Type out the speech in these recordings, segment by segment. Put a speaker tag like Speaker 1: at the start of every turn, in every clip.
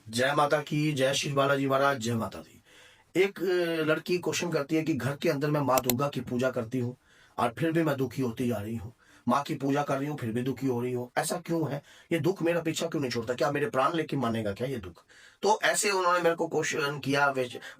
Speaker 1: जय माता की, जय श्री बालाजी महाराज, जय माता दी। एक लड़की क्वेश्चन करती है कि घर के अंदर मैं माँ दुर्गा की पूजा करती हूँ और फिर भी मैं दुखी होती जा रही हूँ। माँ की पूजा कर रही हूँ फिर भी दुखी हो रही हूँ, ऐसा क्यों है? ये दुख मेरा पीछा क्यों नहीं छोड़ता? क्या मेरे प्राण लेके मानेगा क्या ये दुख? तो ऐसे उन्होंने मेरे को क्वेश्चन किया,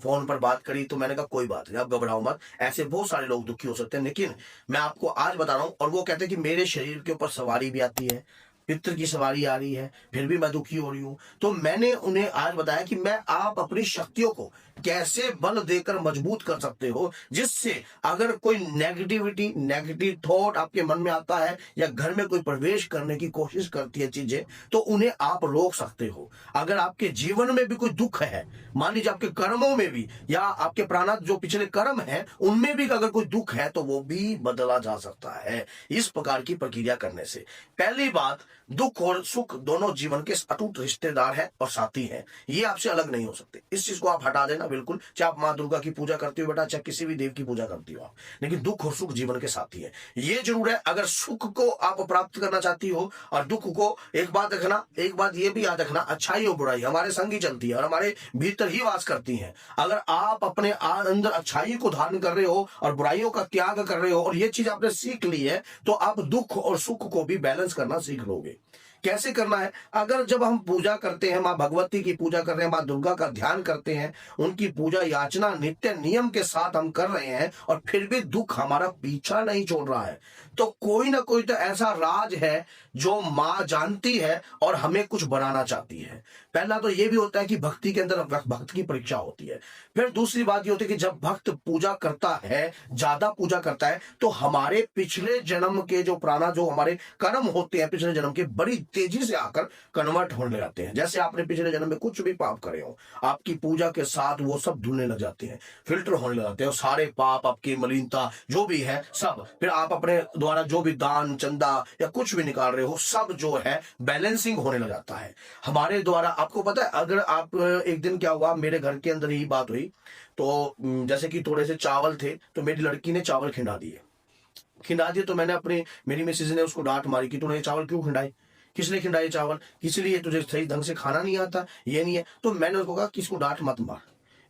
Speaker 1: फोन पर बात करी, तो मैंने कहा कोई बात नहीं, आप घबराओ मत। ऐसे बहुत सारे लोग दुखी हो सकते हैं, लेकिन मैं आपको आज बता रहा हूँ। और वो कहते हैं कि मेरे शरीर के ऊपर सवारी भी आती है, पितृ की सवारी आ रही है, फिर भी मैं दुखी हो रही हूं। तो मैंने उन्हें आज बताया कि मैं आप अपनी शक्तियों को कैसे बल देकर मजबूत कर सकते हो, जिससे अगर कोई नेगेटिविटी, नेगेटिव थॉट आपके मन में आता है या घर में कोई प्रवेश करने की कोशिश करती है चीजें, तो उन्हें आप रोक सकते हो। अगर आपके जीवन में भी कोई दुख है, मान लीजिए आपके कर्मों में भी या आपके प्राणात जो पिछले कर्म है उनमें भी अगर कोई दुख है, तो वो भी बदला जा सकता है इस प्रकार की प्रक्रिया करने से। पहली बात, दुख और सुख दोनों जीवन के अटूट रिश्तेदार हैं और साथी हैं, ये आपसे अलग नहीं हो सकते। इस चीज को आप हटा देना बिल्कुल, चाहे आप माँ दुर्गा की पूजा करती हो बेटा, चाहे किसी भी देव की पूजा करती हो आप, लेकिन दुख और सुख जीवन के साथी है। ये जरूर है, अगर सुख को आप प्राप्त करना चाहती हो और दुख को, एक बात रखना, एक बात ये भी याद रखना, अच्छाई और बुराई हमारे संग ही चलती है और हमारे भीतर ही वास करती है। अगर आप अपने अंदर अच्छाई को धारण कर रहे हो और बुराइयों का त्याग कर रहे हो और ये चीज आपने सीख ली है, तो आप दुख और सुख को भी बैलेंस करना सीख लोगे। कैसे करना है? अगर जब हम पूजा करते हैं, माँ भगवती की पूजा कर रहे हैं, माँ दुर्गा का ध्यान करते हैं, उनकी पूजा याचना नित्य नियम के साथ हम कर रहे हैं और फिर भी दुख हमारा पीछा नहीं छोड़ रहा है, तो कोई ना कोई तो ऐसा राज है जो माँ जानती है और हमें कुछ बनाना चाहती है। पहला तो ये भी होता है कि भक्ति के अंदर भक्त की परीक्षा होती है। फिर दूसरी बात ये होती है कि जब भक्त पूजा करता है, ज्यादा पूजा करता है, तो हमारे पिछले जन्म के जो प्राणा, जो हमारे कर्म होते हैं पिछले जन्म के, बड़ी तेजी से आकर कन्वर्ट होने लगते हैं। जैसे आपने पिछले जन्म में कुछ भी पाप करे हो, आपकी पूजा के साथ वो सब धुलने लग जाते हैं, फिल्टर होने लग जाते हैं, और सारे पाप, आपकी मलिनता जो भी है सब, फिर आप अपने द्वारा जो भी दान चंदा या कुछ भी निकाल रहे हो, सब जो है बैलेंसिंग होने लग जाता है हमारे द्वारा। आपको पता है, अगर आप, एक दिन क्या हुआ, मेरे घर के अंदर ही बात हुई, तो जैसे कि थोड़े से चावल थे, तो मेरी लड़की ने चावल खिंडा दिए। तो मैंने मेरी मिसेज ने उसको डांट मारी कि तूने चावल क्यों खिंडाए, किसने खिंडाए चावल, इसलिए तुझे सही ढंग से खाना नहीं आता, ये नहीं है। तो मैंने उसको कहा कि इसको डांट मत मार,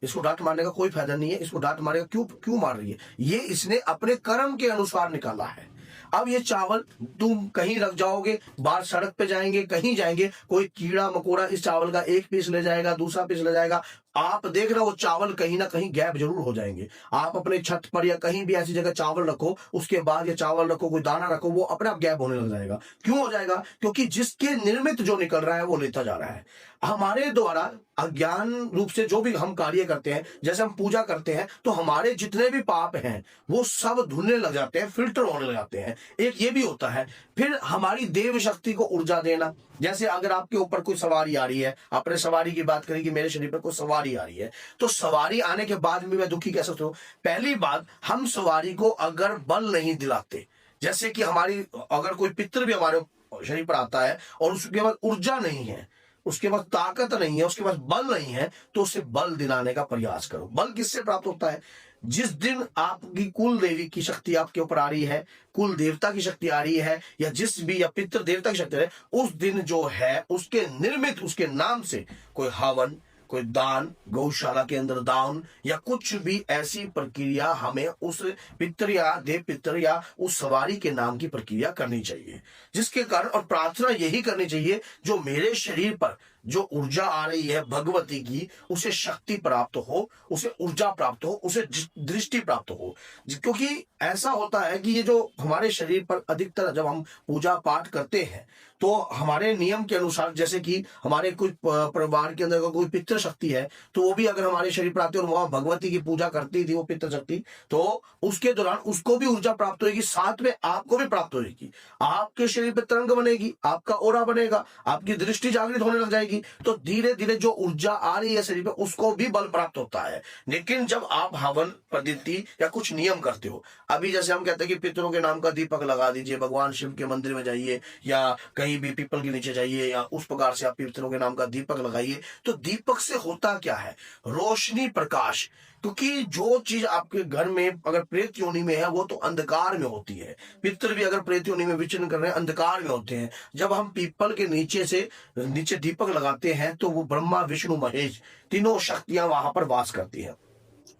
Speaker 1: इसको डांट मारने का कोई फायदा नहीं है, इसको डांट मारेगा क्यों क्यों मार रही है, ये इसने अपने कर्म के अनुसार निकाला है। अब ये चावल तुम कहीं रख जाओगे, बाहर सड़क पे जाएंगे, कहीं जाएंगे, कोई कीड़ा मकोड़ा इस चावल का एक पीस ले जाएगा, दूसरा पीस ले जाएगा, आप देख रहे हो चावल कहीं ना कहीं गैप जरूर हो जाएंगे। आप अपने छत पर या कहीं भी ऐसी जगह चावल रखो, उसके बाद ये चावल रखो, कोई दाना रखो, वो अपने आप गैप होने लग जाएगा। क्यों हो जाएगा? क्योंकि जिसके निर्मित जो निकल रहा है वो लेता जा रहा है। हमारे द्वारा अज्ञान रूप से जो भी हम कार्य करते हैं, जैसे हम पूजा करते हैं, तो हमारे जितने भी पाप हैं वो सब धुलने लग जाते हैं, फिल्टर होने लग जाते हैं। एक ये भी होता है। फिर हमारी देव शक्ति को ऊर्जा देना, जैसे अगर आपके ऊपर कोई सवारी आ रही है, आपने सवारी की बात करी कि मेरे शरीर पर कोई सवारी आ रही है, तो सवारी आने के बाद भी मैं दुखी कैसे हूं? पहली बात, हम सवारी को अगर बल नहीं दिलाते, जैसे कि हमारी अगर कोई पितृ भी हमारे शरीर पर आता है और उसके बाद ऊर्जा नहीं है, उसके पास ताकत नहीं है, उसके पास बल नहीं है, तो उसे बल दिलाने का प्रयास करो। बल किससे प्राप्त होता है? जिस दिन आपकी कुल देवी की शक्ति आपके ऊपर आ रही है, कुल देवता की शक्ति आ रही है, या जिस भी या पितृ देवता की शक्ति है, उस दिन जो है उसके निर्मित, उसके नाम से कोई हवन, कोई दान, गौशाला के अंदर दान या कुछ भी ऐसी प्रक्रिया हमें उस पितृ या देव पितृ या उस सवारी के नाम की प्रक्रिया करनी चाहिए, जिसके कारण, और प्रार्थना यही करनी चाहिए, जो मेरे शरीर पर जो ऊर्जा आ रही है भगवती की, उसे शक्ति प्राप्त हो, उसे ऊर्जा प्राप्त हो, उसे दृष्टि प्राप्त हो। क्योंकि ऐसा होता है कि ये जो हमारे शरीर पर अधिकतर जब हम पूजा पाठ करते हैं, तो हमारे नियम के अनुसार, जैसे कि हमारे कुछ परिवार के अंदर कोई पितृ शक्ति है, तो वो भी अगर हमारे शरीर पर आती है और वहां भगवती की पूजा करती थी वो पितृ शक्ति, तो उसके दौरान उसको भी ऊर्जा प्राप्त होगी, साथ में आपको भी प्राप्त होगी। आपके शरीर पर तरंग बनेगी, आपका ओरा बनेगा, आपकी दृष्टि जागृत होने लग जाएगी, तो धीरे धीरे जो ऊर्जा आ रही है शरीर पे, उसको भी बल प्राप्त होता है। लेकिन जब आप हवन पद्धति या कुछ नियम करते हो, अभी जैसे हम कहते हैं कि पितरों के नाम का दीपक लगा दीजिए, भगवान शिव के मंदिर में जाइए या कहीं भी पीपल के नीचे जाइए, या उस प्रकार से आप पितरों के नाम का दीपक लगाइए, तो दीपक से होता क्या है? रोशनी, प्रकाश। क्योंकि जो चीज आपके घर में अगर प्रेत योनि में है वो तो अंधकार में होती है। पितर भी अगर प्रेत योनि में विचरण कर रहे हैं अंधकार में होते हैं। जब हम पीपल के नीचे दीपक लगाते हैं तो वो ब्रह्मा विष्णु महेश तीनों शक्तियां वहां पर वास करती हैं।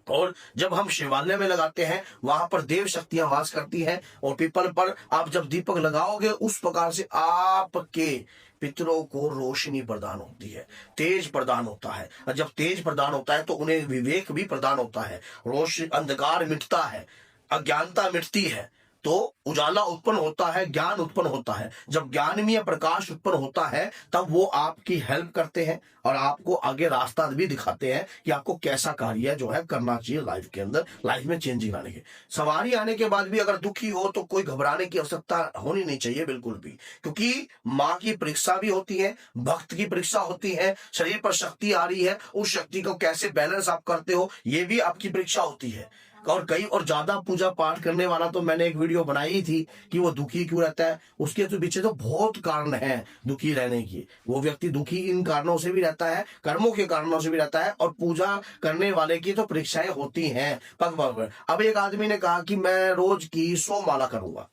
Speaker 1: और जब हम शिवालय में लगाते हैं वहां पर देव शक्तियां वास करती हैं। और पीपल पर आप जब दीपक लगाओगे उस प्रकार से आपके पितरों को रोशनी प्रदान होती है, तेज प्रदान होता है। और जब तेज प्रदान होता है तो उन्हें विवेक भी प्रदान होता है। रोशनी, अंधकार मिटता है, अज्ञानता मिटती है, तो उजाला उत्पन्न होता है, ज्ञान उत्पन्न होता है। जब ज्ञान में प्रकाश उत्पन्न होता है तब वो आपकी हेल्प करते हैं और आपको आगे रास्ता भी दिखाते हैं कि आपको कैसा कार्य जो है करना चाहिए लाइफ के अंदर, लाइफ में चेंजिंग आने के। सवारी आने के बाद भी अगर दुखी हो तो कोई घबराने की आवश्यकता होनी नहीं चाहिए बिल्कुल भी, क्योंकि माँ की परीक्षा भी होती है, भक्त की परीक्षा होती है। शरीर पर शक्ति आ रही है, उस शक्ति को कैसे बैलेंस आप करते हो ये भी आपकी परीक्षा होती है। और ज्यादा पूजा पाठ करने वाला तो मैंने एक वीडियो बनाई थी कि वो दुखी क्यों रहता है। उसके तो पीछे तो बहुत कारण है दुखी रहने की। वो व्यक्ति दुखी इन कारणों से भी रहता है, कर्मों के कारणों से भी रहता है, और पूजा करने वाले की तो परीक्षाएं होती हैं पग पग पर। अब एक आदमी ने कहा कि मैं रोज की 100 माला करूंगा,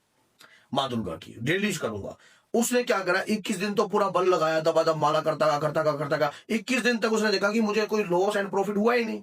Speaker 1: माँ दुर्गा की डेली करूंगा। उसने क्या करा, 21 दिन तो पूरा बल लगाया, दबा माला करता गया। 21 दिन तक उसने देखा कि मुझे कोई लॉस एंड प्रॉफिट हुआ ही नहीं,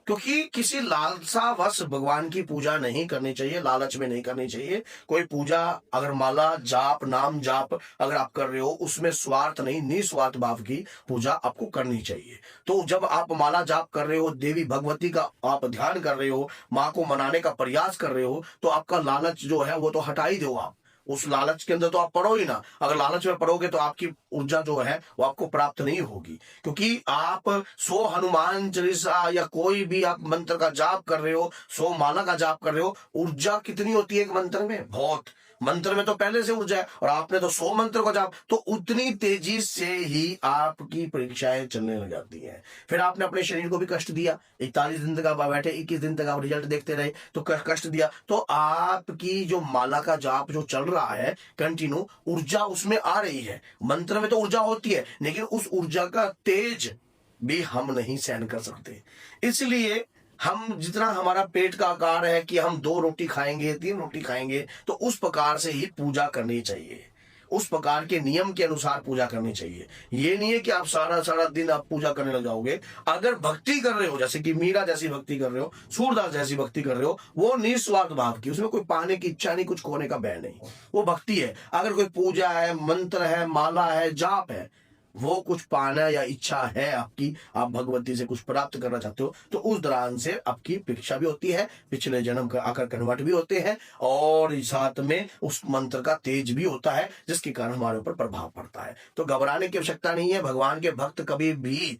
Speaker 1: क्योंकि किसी लालसावश भगवान की पूजा नहीं करनी चाहिए, लालच में नहीं करनी चाहिए। कोई पूजा अगर माला जाप, नाम जाप अगर आप कर रहे हो उसमें स्वार्थ नहीं, निस्वार्थ भाव की पूजा आपको करनी चाहिए। तो जब आप माला जाप कर रहे हो, देवी भगवती का आप ध्यान कर रहे हो, माँ को मनाने का प्रयास कर रहे हो, तो आपका लालच जो है वो तो हटा ही दो। आप उस लालच के अंदर तो आप पढ़ो ही ना। अगर लालच में पढ़ोगे तो आपकी ऊर्जा जो है वो आपको प्राप्त नहीं होगी, क्योंकि आप 100 हनुमान चालीसा या कोई भी आप मंत्र का जाप कर रहे हो, 100 माला का जाप कर रहे हो, ऊर्जा कितनी होती है एक मंत्र में? बहुत। मंत्र में तो पहले से ऊर्जा है, और आपने तो 100 मंत्र का जाप, तो उतनी तेजी से ही आपकी परीक्षाएं चलने लग जाती हैं। फिर आपने अपने शरीर को भी कष्ट दिया, 41 दिन तक आप बैठे, 21 दिन तक आप रिजल्ट देखते रहे तो कष्ट दिया। तो आपकी जो माला का जाप जो चल रहा है कंटिन्यू, ऊर्जा उसमें आ रही है। मंत्र में तो ऊर्जा होती है, लेकिन उस ऊर्जा का तेज भी हम नहीं सहन कर सकते। इसलिए हम जितना हमारा पेट का आकार है कि हम 2 रोटी खाएंगे, 3 रोटी खाएंगे, तो उस प्रकार से ही पूजा करनी चाहिए। उस प्रकार के नियम के अनुसार पूजा करनी चाहिए। ये नहीं है कि आप सारा दिन आप पूजा करने लग जाओगे। अगर भक्ति कर रहे हो, जैसे कि मीरा जैसी भक्ति कर रहे हो, सूरदास जैसी भक्ति कर रहे हो, वो निस्वार्थ भाव की, उसमें कोई पाने की इच्छा नहीं, कुछ खोने का भय नहीं, वो भक्ति है। अगर कोई पूजा है, मंत्र है, माला है, जाप है, वो कुछ पाना या इच्छा है आपकी, आप भगवती से कुछ प्राप्त करना चाहते हो, तो उस दौरान से आपकी परीक्षा भी होती है, पिछले जन्म का आकर कन्वर्ट भी होते हैं, और साथ में उस मंत्र का तेज भी होता है जिसके कारण हमारे ऊपर प्रभाव पड़ता है। तो घबराने की आवश्यकता नहीं है। भगवान के भक्त कभी भी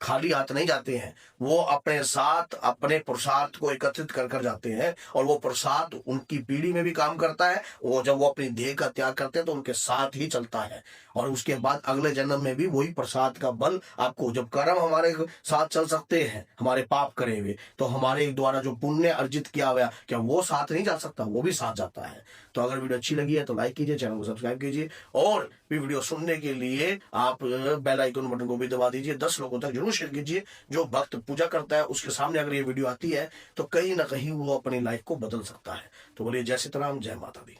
Speaker 1: खाली हाथ नहीं जाते हैं, वो अपने साथ अपने पुरुषार्थ को एकत्रित कर कर जाते हैं, और वो पुरुषार्थ उनकी पीढ़ी में भी काम करता है। वो जब वो अपनी देह का त्याग करते हैं तो उनके साथ ही चलता है, और उसके बाद अगले जन्म में भी वही प्रसाद का बल आपको, जब कर्म हमारे साथ चल सकते हैं, हमारे पाप करे हुए, तो हमारे द्वारा जो पुण्य अर्जित किया हुआ, क्या वो साथ नहीं जा सकता? वो भी साथ जाता है। तो अगर वीडियो अच्छी लगी है तो लाइक कीजिए, चैनल को सब्सक्राइब कीजिए, और भी वीडियो सुनने के लिए आप बेल आइकन बटन को भी दबा दीजिए। 10 लोगों तक जरूर शेयर कीजिए। जो भक्त पूजा करता है उसके सामने अगर ये वीडियो आती है तो कहीं ना कहीं वो अपनी लाइफ को बदल सकता है। तो बोलिए जय सीताराम, जय माता दी।